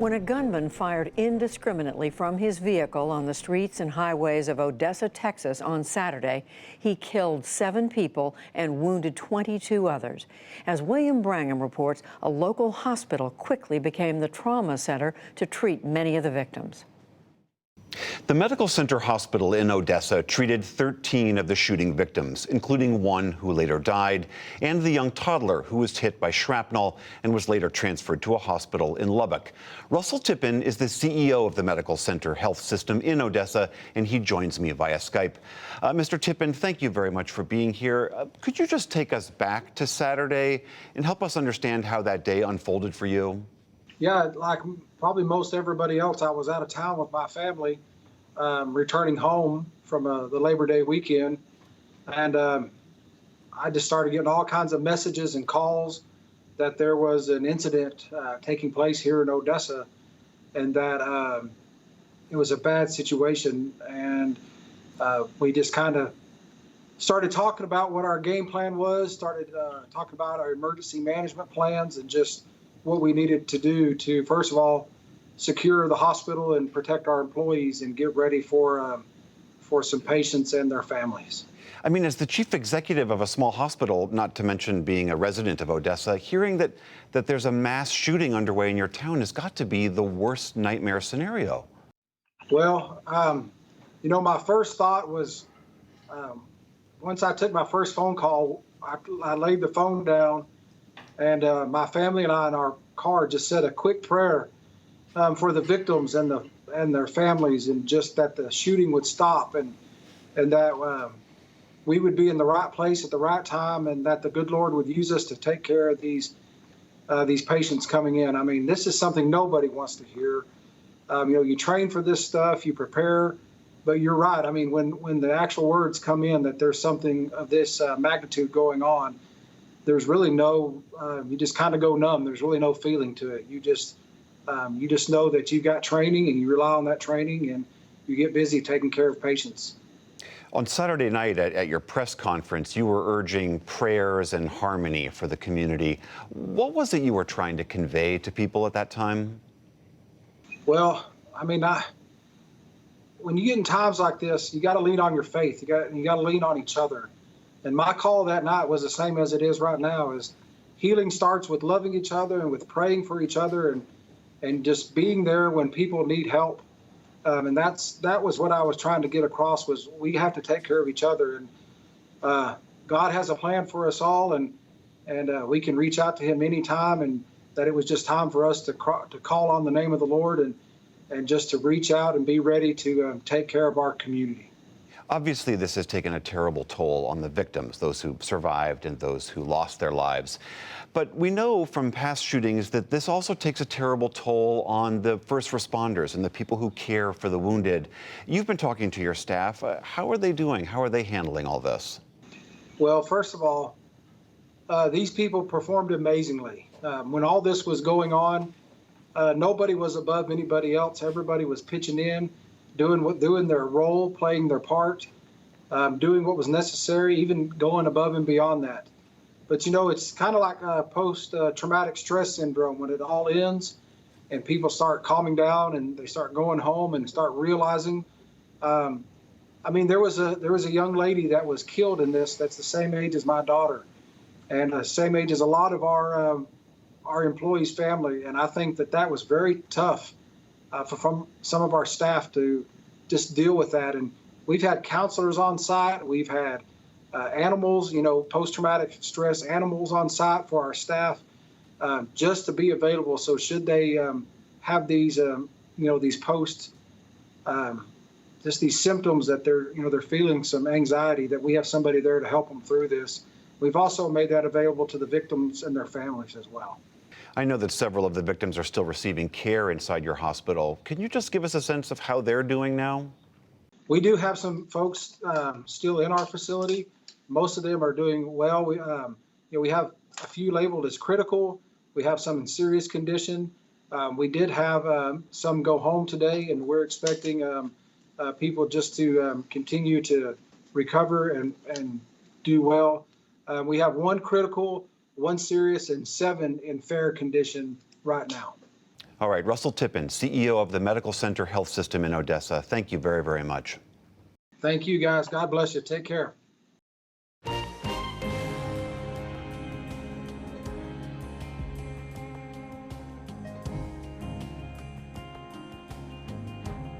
When a gunman fired indiscriminately from his vehicle on the streets and highways of Odessa, Texas on Saturday, he killed 7 people and wounded 22 others. As William Brangham reports, a local hospital quickly became the trauma center to treat many of the victims. The Medical Center Hospital in Odessa treated 13 of the shooting victims, including one who later died, and the young toddler who was hit by shrapnel and was later transferred to a hospital in Lubbock. Russell Tippin is the CEO of the Medical Center Health System in Odessa, and he joins me via Skype. Mr. Tippin, thank you very much for being here. Could you just take us back to Saturday and help us understand how that day unfolded for you? Yeah, like probably most everybody else, I was out of town with my family, returning home from the Labor Day weekend. And I just started getting all kinds of messages and calls that there was an incident taking place here in Odessa, and that it was a bad situation. And we just kind of started talking about what our game plan was, started talking about our emergency management plans, and just what we needed to do to, first of all, secure the hospital and protect our employees and get ready for some patients and their families. I mean, as the chief executive of a small hospital, not to mention being a resident of Odessa, hearing that there's a mass shooting underway in your town has got to be the worst nightmare scenario. Well, you know, my first thought was, once I took my first phone call, I laid the phone down, and my family and I in our car just said a quick prayer for the victims and their families, and just that the shooting would stop, and that we would be in the right place at the right time, and that the good Lord would use us to take care of these patients coming in. I mean, this is something nobody wants to hear. You know, you train for this stuff, you prepare, but you're right. I mean, when the actual words come in that there's something of this magnitude going on, there's really no, you just kind of go numb. There's really no feeling to it. You just know that you've got training, and you rely on that training, and you get busy taking care of patients. On Saturday night at your press conference, you were urging prayers and harmony for the community. What was it you were trying to convey to people at that time? Well, I mean, when you get in times like this, you got to lean on your faith. You got to lean on each other. And my call that night was the same as it is right now: is healing starts with loving each other and with praying for each other, and just being there when people need help. And that was what I was trying to get across, was we have to take care of each other. And God has a plan for us all, and we can reach out to him anytime, and that it was just time for us to call on the name of the Lord, and just to reach out and be ready to take care of our community. Obviously, this has taken a terrible toll on the victims, those who survived and those who lost their lives. But we know from past shootings that this also takes a terrible toll on the first responders and the people who care for the wounded. You've been talking to your staff. How are they doing? How are they handling all this? Well, first of all, these people performed amazingly. When all this was going on, nobody was above anybody else. Everybody was pitching in, doing their role, playing their part, doing what was necessary, even going above and beyond that. But, you know, it's kind of like post-traumatic stress syndrome, when it all ends and people start calming down and they start going home and start realizing. I mean, there was a young lady that was killed in this that's the same age as my daughter, and the same age as a lot of our employees' family. And I think that was very tough from some of our staff to just deal with that. And we've had counselors on site. We've had animals, you know, post-traumatic stress animals on site for our staff, just to be available. So should they have these, you know, these just these symptoms that they're feeling some anxiety, that we have somebody there to help them through this. We've also made that available to the victims and their families as well. I know that several of the victims are still receiving care inside your hospital. Can you just give us a sense of how they're doing now? We do have some folks still in our facility. Most of them are doing well. We have a few labeled as critical. We have some in serious condition. We did have some go home today, and we're expecting people just to continue to recover and do well. We have 1 critical, 1 serious, and 7 in fair condition right now. All right, Russell Tippin, CEO of the Medical Center Health System in Odessa. Thank you very, very much. Thank you, guys. God bless you. Take care.